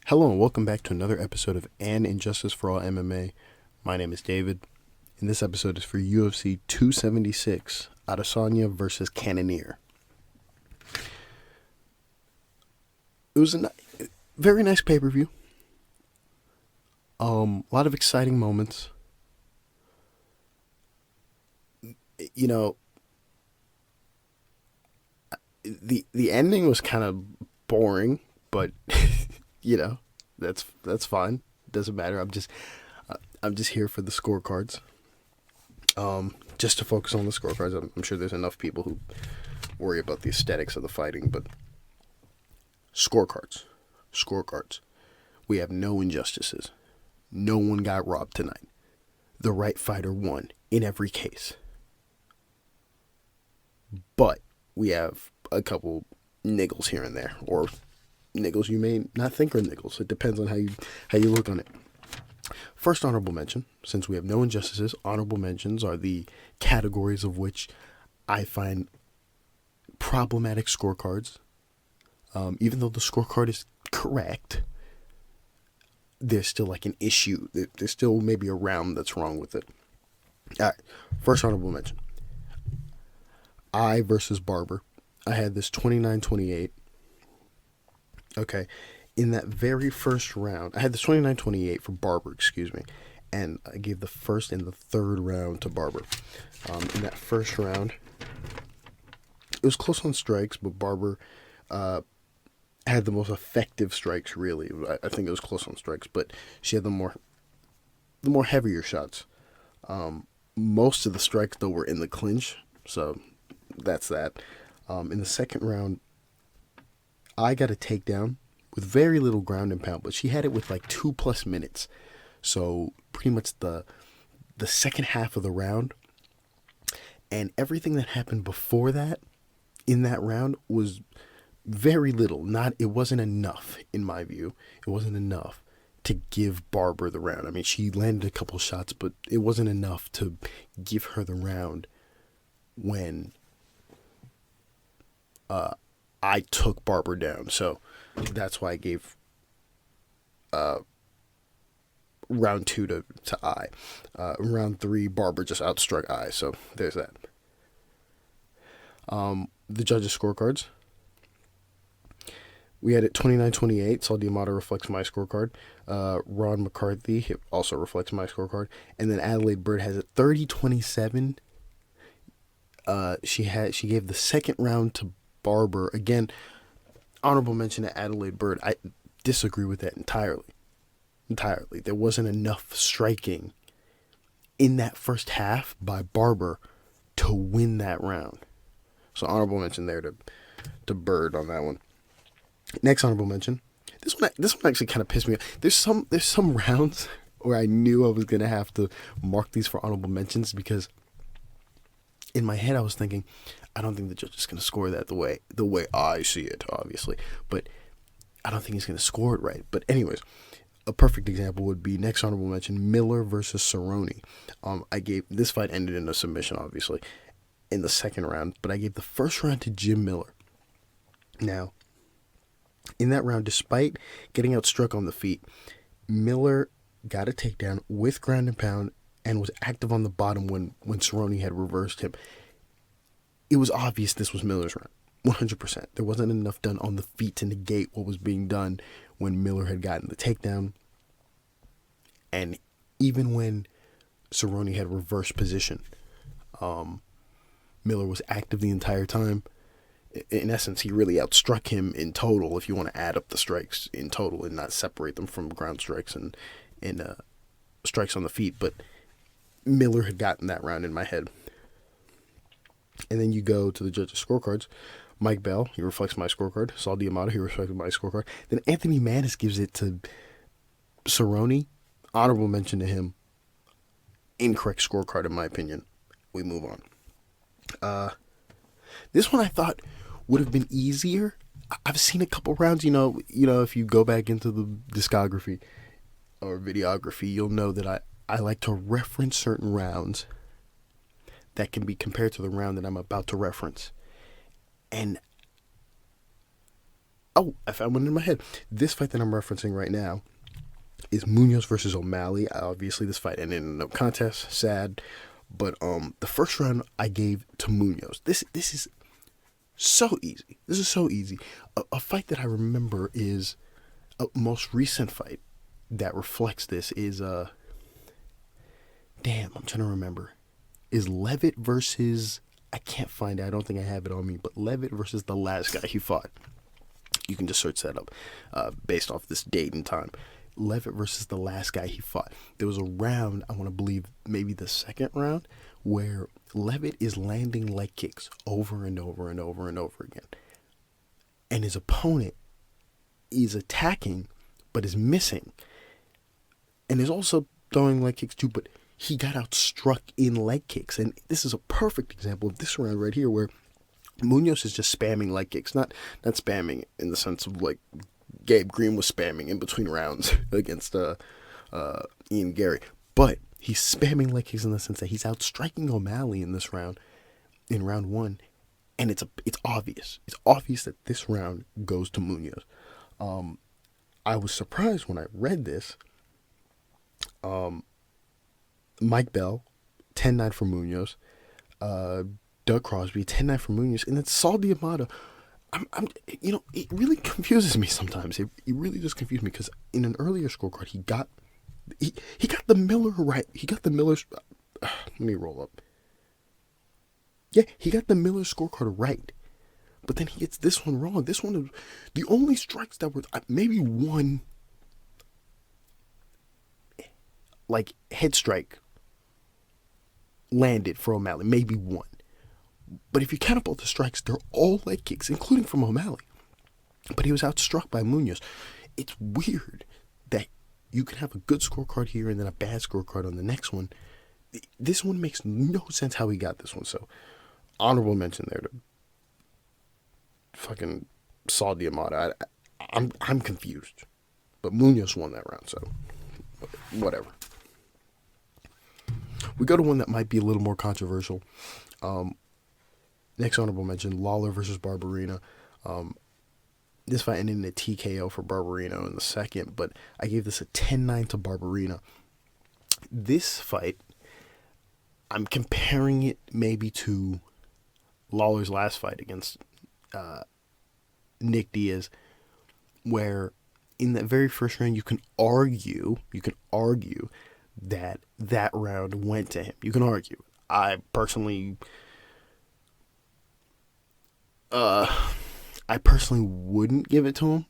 Hello and welcome back to another episode of Injustice For All MMA. My name is David, and this episode is for UFC 276, Adesanya V Cannonier. It was a very nice pay-per-view. A lot of exciting moments. You know, the ending was kind of boring, but you know, that's fine. Doesn't matter. I'm just here for the scorecards. Just to focus on the scorecards. I'm sure there's enough people who worry about the aesthetics of the fighting, but scorecards. We have no injustices. No one got robbed tonight. The right fighter won in every case. But we have a couple niggles here and there, or niggles you may not think are niggles. It depends on how you look on it. First honorable mention, since we have no injustices, honorable mentions are the categories of which I find problematic scorecards. Even though the scorecard is correct, there's still like an issue. There's still maybe a round that's wrong with it. All right, first honorable mention. I versus Barber. I had this 29-28. Okay, in that very first round, I had this 29-28 for Barber, and I gave the first and the third round to Barber. In that first round, it was close on strikes, but Barber had the most effective strikes, really. I think it was close on strikes, but she had the more heavier shots. Most of the strikes, though, were in the clinch, so that's that. In the second round, I got a takedown with very little ground and pound, but she had it with like 2+ minutes. So pretty much the second half of the round, and everything that happened before that in that round was very little. It wasn't enough, in my view. It wasn't enough to give Barber the round. I mean, she landed a couple shots, but it wasn't enough to give her the round when I took Barber down. So that's why I gave round 2 to I. Round 3, Barber just outstruck I. So there's that. The judges' scorecards. We had it 29-28. Saul D'Amato reflects my scorecard. Ron McCarthy also reflects my scorecard. And then Adelaide Bird has it 30-27. She gave the second round to Barber. Again, honorable mention to Adelaide Bird. I disagree with that entirely. There wasn't enough striking in that first half by Barber to win that round. So honorable mention there to Bird on that one. Next honorable mention. This one actually kind of pissed me off. There's some rounds where I knew I was gonna have to mark these for honorable mentions, because in my head I was thinking, I don't think the judge is going to score that the way I see it, obviously. But I don't think he's going to score it right. But anyways, a perfect example would be next honorable mention, Miller versus Cerrone. This fight ended in a submission, obviously, in the second round. But I gave the first round to Jim Miller. Now, in that round, despite getting outstruck on the feet, Miller got a takedown with ground and pound and was active on the bottom when Cerrone had reversed him. It was obvious this was Miller's round, 100%. There wasn't enough done on the feet to negate what was being done when Miller had gotten the takedown. And even when Cerrone had reversed position, Miller was active the entire time. In essence, he really outstruck him in total, if you want to add up the strikes in total and not separate them from ground strikes and strikes on the feet. But Miller had gotten that round in my head. And then you go to the judges' scorecards. Mike Bell, he reflects my scorecard. Saul D'Amato, he reflects my scorecard. Then Anthony Manis gives it to Cerrone. Honorable mention to him. Incorrect scorecard, in my opinion. We move on. This one I thought would have been easier. I've seen a couple rounds. You know, if you go back into the discography or videography, you'll know that I like to reference certain rounds that can be compared to the round that I'm about to reference. And Oh, I found one in my head. This fight that I'm referencing right now is Munhoz versus O'Malley. Obviously, this fight ended in a no contest. Sad. But the first round I gave to Munhoz. This is so easy. This is so easy. A fight that I remember is a most recent fight that reflects this is I'm trying to remember. Is Levitt versus, I can't find it. I don't think I have it on me, but Levitt versus the last guy he fought. You can just search that up based off this date and time. Levitt versus the last guy he fought. There was a round, I want to believe maybe the second round, where Levitt is landing leg kicks over and over and over and over again. And his opponent is attacking, but is missing. And is also throwing leg kicks too, but he got outstruck in leg kicks. And this is a perfect example of this round right here, where Munhoz is just spamming leg kicks. Not spamming in the sense of like Gabe Green was spamming in between rounds against Ian Garry. But he's spamming leg kicks in the sense that he's outstriking O'Malley in this round, in round one. And it's obvious. It's obvious that this round goes to Munhoz. I was surprised when I read this. Mike Bell, 10-9 for Munhoz. Doug Crosby, 10-9 for Munhoz. And then Saul D'Amato. It really confuses me sometimes. It really just confused me because in an earlier scorecard, he got the Miller right. He got the Miller's. Let me roll up. Yeah, he got the Miller scorecard right, but then he gets this one wrong. This one, the only strikes that were maybe one, like head strike, landed for O'Malley. Maybe one. But if you count up all the strikes, they're all leg kicks, including from O'Malley. But he was outstruck by Munhoz. It's weird that you can have a good scorecard here and then a bad scorecard on the next one. This one makes no sense how he got this one. So, honorable mention there to fucking Saul D'Amato. I'm confused. But Munhoz won that round, so whatever. We go to one that might be a little more controversial. Next honorable mention, Lawler versus Barberena. This fight ended in a TKO for Barberena in the second, but I gave this a 10-9 to Barberena. This fight, I'm comparing it maybe to Lawler's last fight against Nick Diaz, where in that very first round you can argue that round went to him. You can argue. I personally wouldn't give it to him,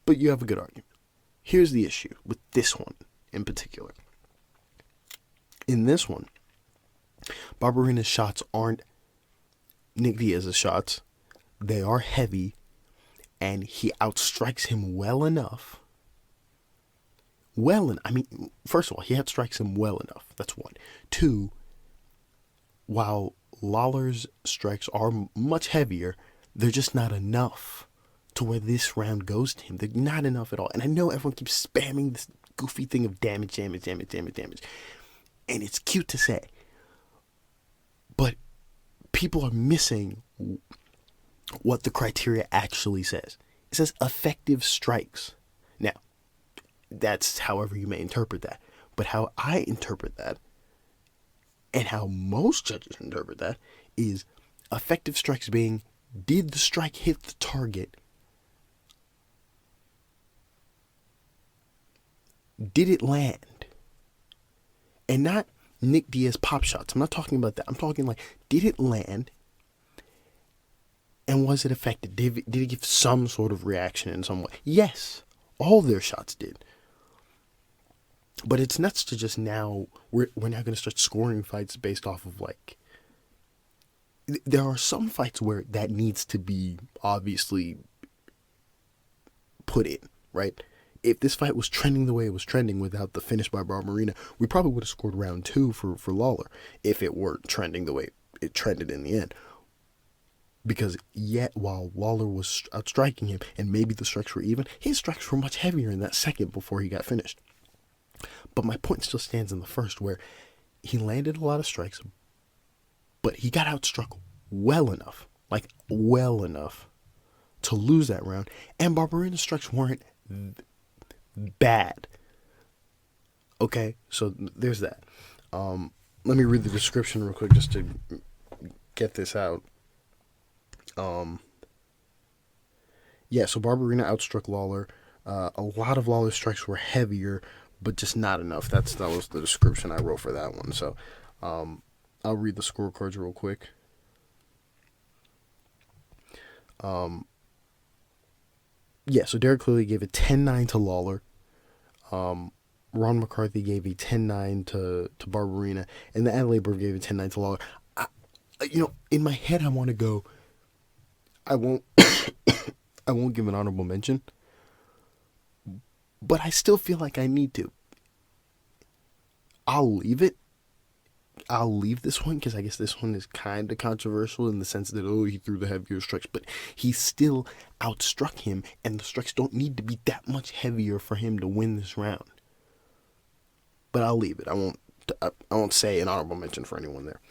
but you have a good argument. Here's the issue with this one in particular. In this one, Barberena's shots aren't Nick Diaz's shots. They are heavy, and he outstrikes him well enough. First of all, he outstrikes him well enough. That's one. Two, while Lawler's strikes are much heavier, they're just not enough to where this round goes to him. They're not enough at all. And I know everyone keeps spamming this goofy thing of damage. And it's cute to say. But people are missing what the criteria actually says. It says effective strikes. Now, that's however you may interpret that. But how I interpret that, and how most judges interpret that, is effective strikes being, did the strike hit the target? Did it land? And not Nick Diaz pop shots. I'm not talking about that. I'm talking like, did it land? And was it effective? Did it give some sort of reaction in some way? Yes, all their shots did. But it's nuts to just now, we're now going to start scoring fights based off of like, there are some fights where that needs to be obviously put in, right? If this fight was trending the way it was trending without the finish by Barberena, we probably would have scored round 2 for Lawler if it were trending the way it trended in the end. Because yet, while Lawler was outstriking him, and maybe the strikes were even, his strikes were much heavier in that second before he got finished. But my point still stands in the first, where he landed a lot of strikes, but he got outstruck well enough to lose that round, and Barberena's strikes weren't bad. Okay, so there's that. Let me read the description real quick just to get this out. Yeah, so Barberena outstruck Lawler. A lot of Lawler's strikes were heavier, but just not enough. That was the description I wrote for that one. So I'll read the scorecards real quick. Yeah, so Derek Cleary gave a 10-9 to Lawler. Ron McCarthy gave a 10-9 to Barberena, and the Adelaide Burr gave a 10-9 to Lawler. In my head, I want to go. I won't give an honorable mention, but I still feel like I need to. I'll leave it. I'll leave this one because I guess this one is kind of controversial in the sense that, he threw the heavier strikes, but he still outstruck him, and the strikes don't need to be that much heavier for him to win this round. But I'll leave it. I won't say an honorable mention for anyone there.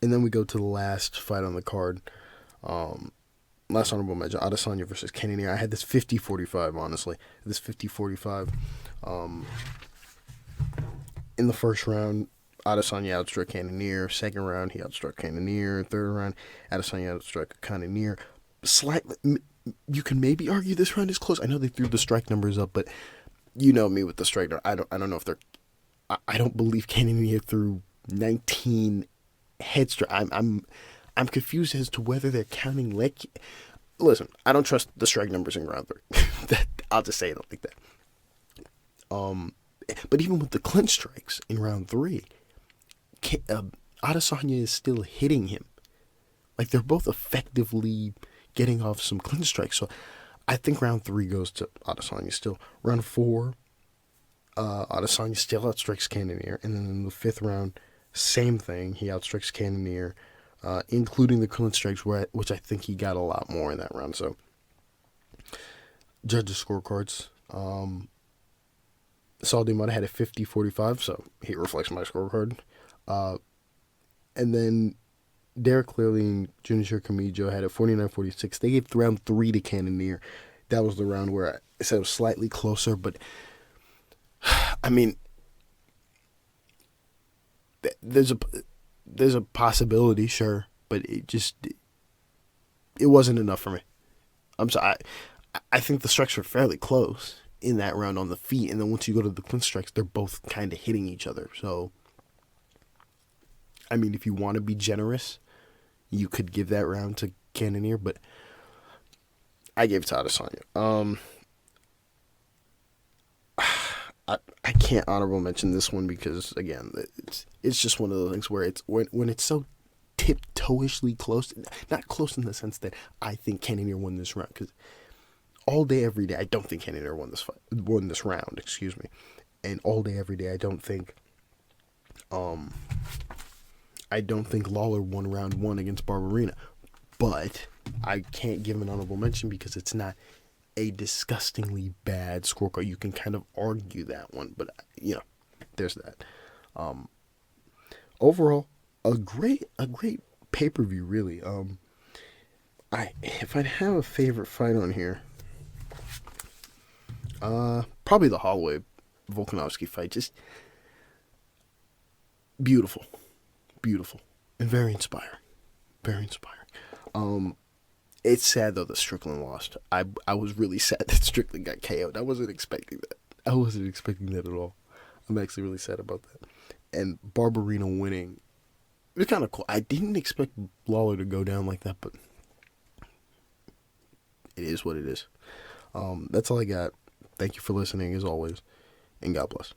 And then we go to the last fight on the card. Last honorable mention, Adesanya versus Cannonier. I had this 50-45, honestly. This 50-45. In the first round, Adesanya outstruck Cannonier. Second round, he outstruck Cannonier. Third round, Adesanya outstruck Cannonier. Slightly, you can maybe argue this round is close. I know they threw the strike numbers up, but you know me with the strike number. I don't know if they're. I don't believe Cannonier threw 19 head strike. I'm confused as to whether they're counting leg. Listen, I don't trust the strike numbers in round 3. I'll just say it like that. But even with the clinch strikes in round 3, Adesanya is still hitting him. Like, they're both effectively getting off some clinch strikes. So I think round 3 goes to Adesanya still. Round 4, Adesanya still outstrikes Cannonier. And then in the 5th round, same thing. He outstrikes Cannonier, including the clinch strikes, which I think he got a lot more in that round. So, judges' scorecards. Saul D'Amato had a 50-45, so he reflects my scorecard. And then Derek Cleary and Junichiro Kamijo had a 49-46. They gave round 3 to Cannonier. That was the round where I said it was slightly closer, but I mean, there's a possibility, sure, but it wasn't enough for me. I'm sorry. I think the strikes were fairly close in that round on the feet, and then once you go to the clinch strikes, they're both kind of hitting each other. So, I mean, if you want to be generous, you could give that round to Cannonier, but I gave it to Adesanya. I can't honorable mention this one because, again, it's just one of those things where it's when it's so tiptoeishly close, not close in the sense that I think Cannonier won this round, because all day, every day, I don't think Cannonier won this round, excuse me. And all day, every day, I don't think Lawler won round 1 against Barberena. But I can't give an honorable mention because it's not a disgustingly bad scorecard. You can kind of argue that one, but there's that. Overall, a great pay-per-view, really. If I'd have a favorite fight on here, probably the Holloway Volkanovski fight. Just beautiful, and very inspiring. It's sad though that Strickland lost. I was really sad that Strickland got KO'd. I wasn't expecting that at all. I'm actually really sad about that. And Barberena winning, it was kind of cool. I didn't expect Lawler to go down like that, but it is what it is. That's all I got. Thank you for listening, as always, and God bless.